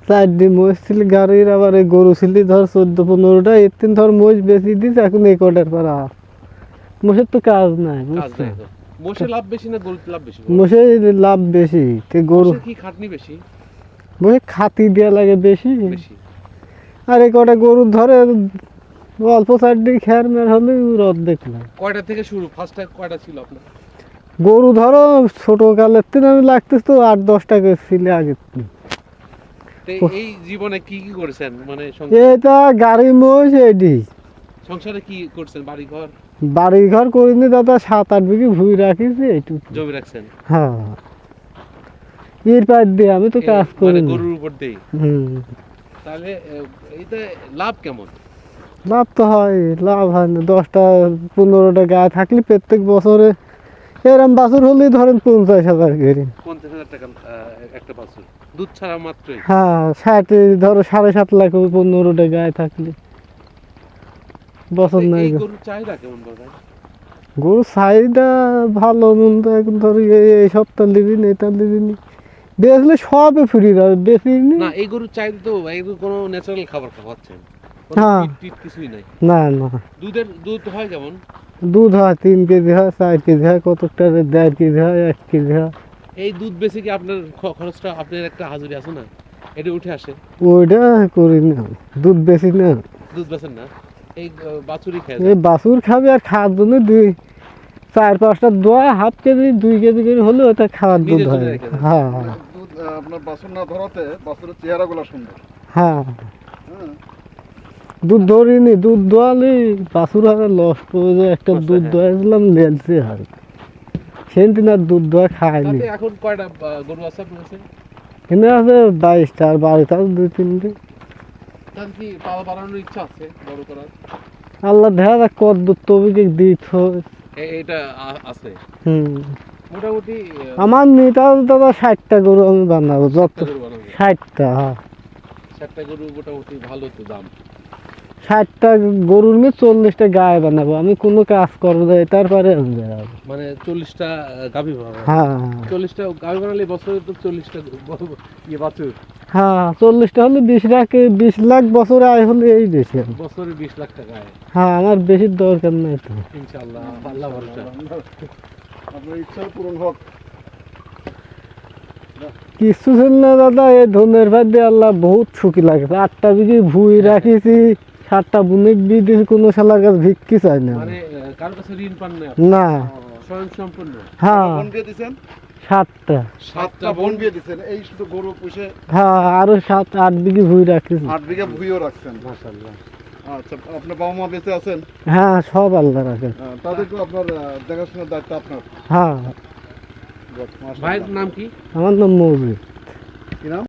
4টি মহিষ ছিল গাড়ির, আবার এই গরু ছিল ধর 14-15টা, এর তিন ধর মহিষ বেশি দিস, এখন এই কটার পর আর মোষের তো কাজ নাই, বুঝছো? মোষে লাভ বেশি না গরুতে লাভ বেশি? মোষের লাভ বেশি, তে গরু কি খাটনি বেশি? মোষে খাতি দেওয়া লাগে বেশি, বেশি। আর এই কটা গরু ধরে অল্প 4টি খেয়ার মের হলে রদ দেখলাম। কয়টা থেকে শুরু? ফার্স্টে কয়টা ছিল আপনার? গরু ধরো ছোট কালের থেকে আমি লাগতেছ তো 8-10টা ছিল আগে। এই জীবনে কি কি করেছেন, মানে এটা গাড়ি মহিষ এটি। সংসারে কি করছেন? বাড়ি ঘর করিনি দাদা, 7-8 বিঘি ভুই রাখিছি, এইটুকু জমি রাখছেন? হ্যাঁ, এর পার দিয়ে আমি তো কাজ করি গরুর উপর দিয়ে। তাহলে এইটা লাভ কেমন? লাভ তো হয়, লাভ হয় না। 10টা-15টা গায়ে থাকলে প্রত্যেক বছরে এরম বাছুর হলেই ধরেন 50,000 করে। 50,000 টাকা একটা বাছুর, দুধ ছাড়া মাত্রই? হ্যাঁ, 60 ধরো 7.5 লাখ 15টা গায়ে থাকলে বছর নাই। গরুর চাহিদা কেমন ভাই? গরুর চাহিদা ভালো মন্দ, এখন ধরো এই সপ্তাহ লিবিন, এটা লিবিন, বেচলে সবে ফ্রি যাবে, বেশি না। এই গরুর চাহিদা তো কোনো ন্যাচারাল খাবার খাওয়াচ্ছেন? হ্যাঁ, কিছুই নাই? না না। দুধ হয় কেমন? দুধ হয় 3 কেজি হয়, 4 কেজি হয়, কতকটা 1.5 কেজি হয়, 1 কেজি হয়। এই দুধ বেশি কি আপনার খরচটা, আপনার একটা হাজিরি আছে না, এটা উঠে আসে? ওইটা করি না, দুধ বেশি না। দুধ বেচেন না? এই বাছুরই খায়? এই বাছুর খাবে, আর খাওয়ার জন্য 4-5টা দোয়া, হাফ কেজি 2 কেজি করে হলে ওটা খাওয়ার দুধ হয়। হ্যাঁ, আপনার বাছুর না ধরাতে বাছুরের চেহারাগুলো সুন্দর। হ্যাঁ, দুধ ধরিনি, দুধ দোয়ালে বাছুর হারে লস করে যায়। একটা দুধ দোয়াইছিলাম, লেলছে হয়, সেদিন আর দুধ দোয়া খায়নি। এখন কয়টা গরু আছে আপনার কাছে? এখানে আছে 22টা, আর বাড়িতে আছে 2-3টে। তার কি পালা বাড়ানোর ইচ্ছা আছে, বড় করার? আল্লাহ দেখা যাক কত দুধ তবিকে দিত। এটা আছে মোটামুটি। আমার নেতা দাদা 60টা গরু আমি বানাবো, যত 60টা। হ্যাঁ, 60টা গরু মোটামুটি ভালো তো দাম। 60টা গরুর মেয়ে 40টা গায়ে বানাবো, আমি কোনো কাজ করবো না, তারপরে মানে 40টা গাভী বানাবো? হ্যাঁ, 40টা গাভী বানালে বছরে তো 40টা বাছুর। হ্যাঁ, 40টা হলে 20 লাখ বছর আয় হলে এই বেশি, বছরে 20 লাখ টাকা আয়। হ্যাঁ, আমার বেশি দরকার নাই তো, ইনশাআল্লাহ। আল্লাহ ভরসা, আপনার ইচ্ছা পূরণ হোক। কিছু ছিল না দাদা, এই ধনের ভাত দিয়ে আল্লাহ বহুত সুখী লাগে। 8টা বিঘি ভুই রাখিছি, 7টা বুনিক বি দিয়েছি, কোনো শালার কাছে ভিক্ষি চাই না। মানে কার কাছে ঋণ পান না? স্বয়ং সম্পূর্ণ। হ্যাঁ, বোন বিয়ে দিয়েছেন? 7টা বোন বিয়ে দিয়েছেন, এই শুধু গরু পুষে? হ্যাঁ, আরো 7-8 বিঘি ভুই রাখিছি। 8 বিঘা ভুইও রাখছেন? মাশাআল্লাহ। আচ্ছা, আপনার বাবা মা বেঁচে আছেন? হ্যাঁ, সব আল্লাহ রাখেন। তাদেরকে আপনার দেখাশোনার দায়িত্ব আপনার? হ্যাঁ। ভাইয়ের নাম কি? আমার নাম মৌজি। কি নাম?